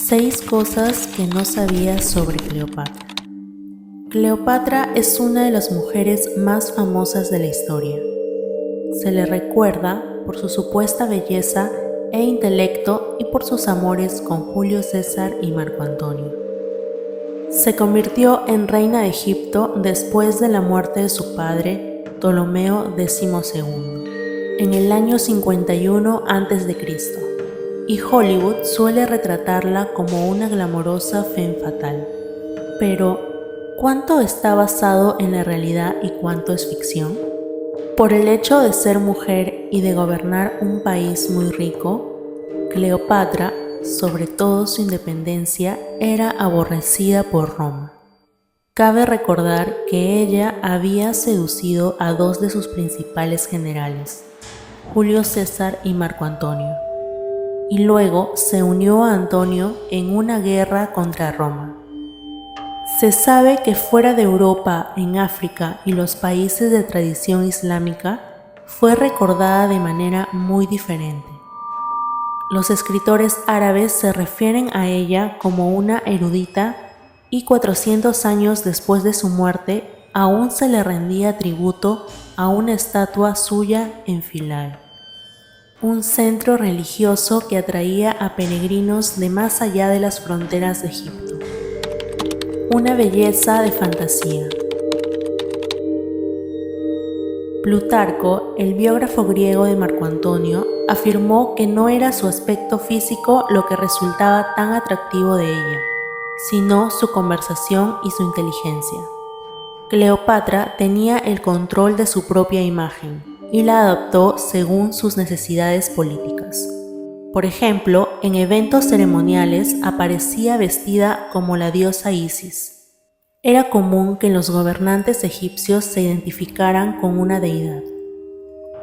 6 cosas que no sabías sobre Cleopatra. Cleopatra es una de las mujeres más famosas de la historia. Se le recuerda por su supuesta belleza e intelecto y por sus amores con Julio César y Marco Antonio. Se convirtió en reina de Egipto después de la muerte de su padre, Ptolomeo XII, en el año 51 a.C., y Hollywood suele retratarla como una glamorosa femme fatale. Pero, ¿cuánto está basado en la realidad y cuánto es ficción? Por el hecho de ser mujer y de gobernar un país muy rico, Cleopatra, sobre todo su independencia, era aborrecida por Roma. Cabe recordar que ella había seducido a 2 de sus principales generales, Julio César y Marco Antonio, y luego se unió a Antonio en una guerra contra Roma. Se sabe que fuera de Europa, en África y los países de tradición islámica, fue recordada de manera muy diferente. Los escritores árabes se refieren a ella como una erudita y 400 años después de su muerte aún se le rendía tributo a una estatua suya en Philae, un centro religioso que atraía a peregrinos de más allá de las fronteras de Egipto. Una belleza de fantasía. Plutarco, el biógrafo griego de Marco Antonio, afirmó que no era su aspecto físico lo que resultaba tan atractivo de ella, sino su conversación y su inteligencia. Cleopatra tenía el control de su propia imagen y la adaptó según sus necesidades políticas. Por ejemplo, en eventos ceremoniales aparecía vestida como la diosa Isis. Era común que los gobernantes egipcios se identificaran con una deidad.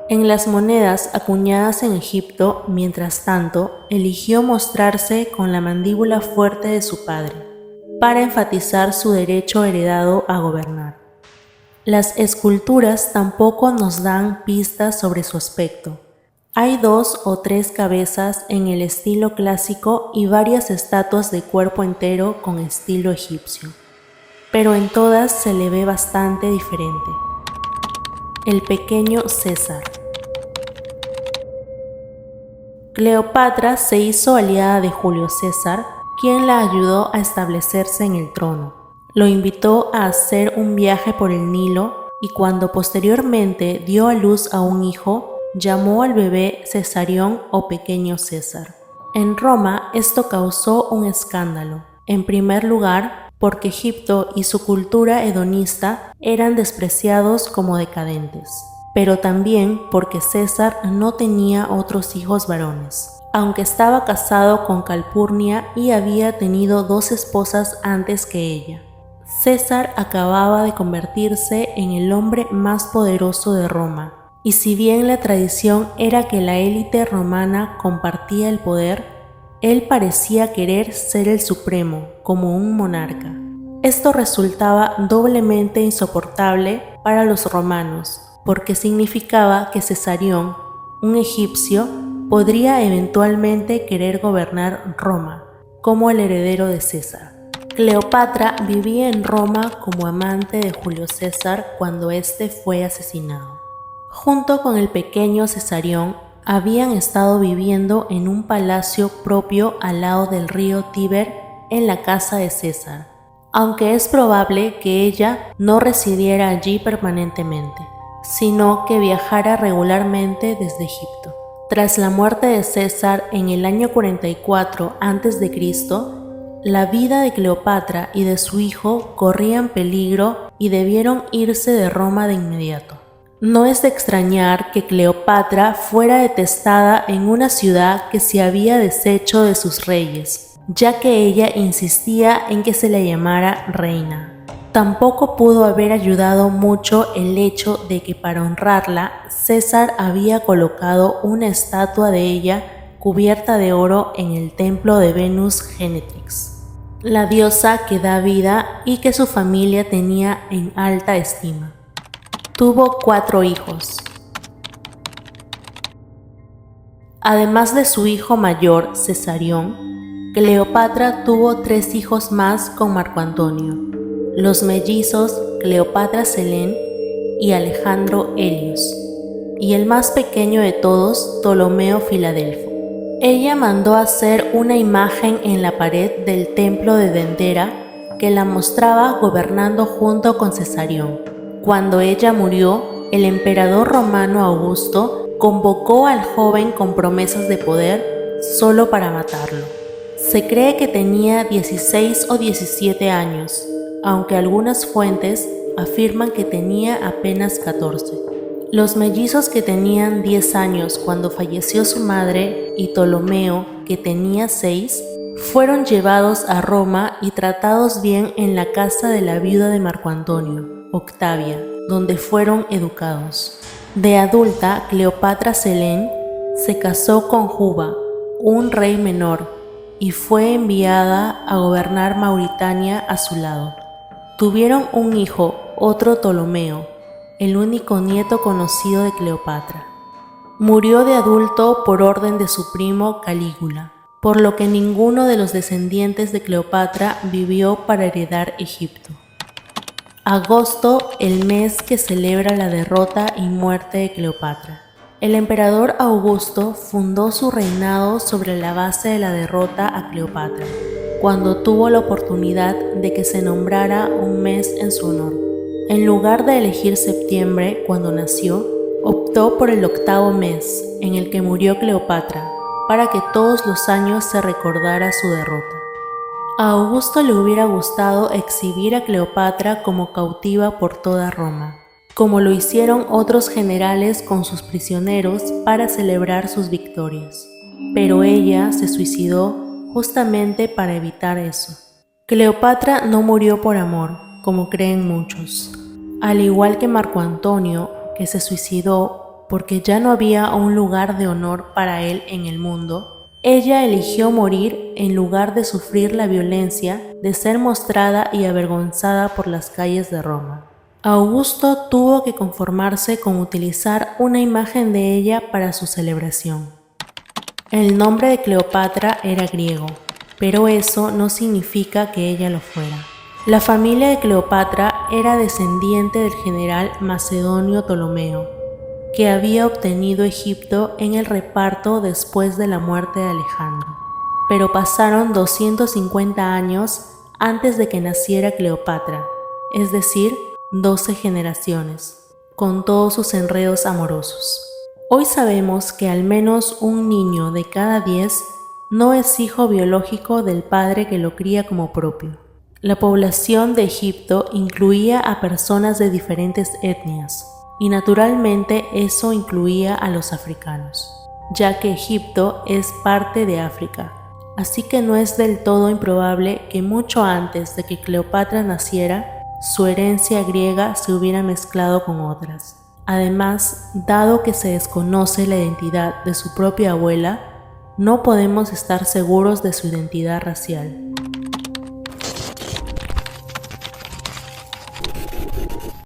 En las monedas acuñadas en Egipto, mientras tanto, eligió mostrarse con la mandíbula fuerte de su padre, para enfatizar su derecho heredado a gobernar. Las esculturas tampoco nos dan pistas sobre su aspecto. Hay 2 o 3 cabezas en el estilo clásico y varias estatuas de cuerpo entero con estilo egipcio, pero en todas se le ve bastante diferente. El pequeño César. Cleopatra se hizo aliada de Julio César, quien la ayudó a establecerse en el trono. Lo invitó a hacer un viaje por el Nilo y cuando posteriormente dio a luz a un hijo, llamó al bebé Cesarión o pequeño César. En Roma esto causó un escándalo, en primer lugar porque Egipto y su cultura hedonista eran despreciados como decadentes, pero también porque César no tenía otros hijos varones, aunque estaba casado con Calpurnia y había tenido 2 esposas antes que ella. César acababa de convertirse en el hombre más poderoso de Roma, y si bien la tradición era que la élite romana compartía el poder, él parecía querer ser el supremo, como un monarca. Esto resultaba doblemente insoportable para los romanos, porque significaba que Cesarión, un egipcio, podría eventualmente querer gobernar Roma, como el heredero de César. Cleopatra vivía en Roma como amante de Julio César cuando éste fue asesinado. Junto con el pequeño Cesarión, habían estado viviendo en un palacio propio al lado del río Tíber en la casa de César, aunque es probable que ella no residiera allí permanentemente, sino que viajara regularmente desde Egipto. Tras la muerte de César en el año 44 a.C., la vida de Cleopatra y de su hijo corrían peligro y debieron irse de Roma de inmediato. No es de extrañar que Cleopatra fuera detestada en una ciudad que se había deshecho de sus reyes, ya que ella insistía en que se le llamara reina. Tampoco pudo haber ayudado mucho el hecho de que para honrarla, César había colocado una estatua de ella cubierta de oro en el templo de Venus Genetrix, la diosa que da vida y que su familia tenía en alta estima. Tuvo 4 hijos. Además de su hijo mayor, Cesarión, Cleopatra tuvo 3 hijos más con Marco Antonio, los mellizos Cleopatra Selén y Alejandro Helios, y el más pequeño de todos, Ptolomeo Filadelfo. Ella mandó hacer una imagen en la pared del templo de Dendera que la mostraba gobernando junto con Cesarión. Cuando ella murió, el emperador romano Augusto convocó al joven con promesas de poder solo para matarlo. Se cree que tenía 16 o 17 años, aunque algunas fuentes afirman que tenía apenas 14. Los mellizos, que tenían 10 años cuando falleció su madre, y Ptolomeo, que tenía 6, fueron llevados a Roma y tratados bien en la casa de la viuda de Marco Antonio, Octavia, donde fueron educados. De adulta, Cleopatra Selén se casó con Juba, un rey menor, y fue enviada a gobernar Mauritania a su lado. Tuvieron un hijo, otro Ptolomeo, el único nieto conocido de Cleopatra. Murió de adulto por orden de su primo Calígula, por lo que ninguno de los descendientes de Cleopatra vivió para heredar Egipto. Agosto, el mes que celebra la derrota y muerte de Cleopatra. El emperador Augusto fundó su reinado sobre la base de la derrota a Cleopatra, cuando tuvo la oportunidad de que se nombrara un mes en su honor. En lugar de elegir septiembre cuando nació, optó por el 8º mes en el que murió Cleopatra, para que todos los años se recordara su derrota. A Augusto le hubiera gustado exhibir a Cleopatra como cautiva por toda Roma, como lo hicieron otros generales con sus prisioneros para celebrar sus victorias. Pero ella se suicidó justamente para evitar eso. Cleopatra no murió por amor, como creen muchos. Al igual que Marco Antonio, que se suicidó porque ya no había un lugar de honor para él en el mundo, ella eligió morir en lugar de sufrir la violencia de ser mostrada y avergonzada por las calles de Roma. Augusto tuvo que conformarse con utilizar una imagen de ella para su celebración. El nombre de Cleopatra era griego, pero eso no significa que ella lo fuera. La familia de Cleopatra era descendiente del general macedonio Ptolomeo, que había obtenido Egipto en el reparto después de la muerte de Alejandro. Pero pasaron 250 años antes de que naciera Cleopatra, es decir, 12 generaciones, con todos sus enredos amorosos. Hoy sabemos que al menos un niño de cada 10 no es hijo biológico del padre que lo cría como propio. La población de Egipto incluía a personas de diferentes etnias, y naturalmente eso incluía a los africanos, ya que Egipto es parte de África, así que no es del todo improbable que mucho antes de que Cleopatra naciera, su herencia griega se hubiera mezclado con otras. Además, dado que se desconoce la identidad de su propia abuela, no podemos estar seguros de su identidad racial.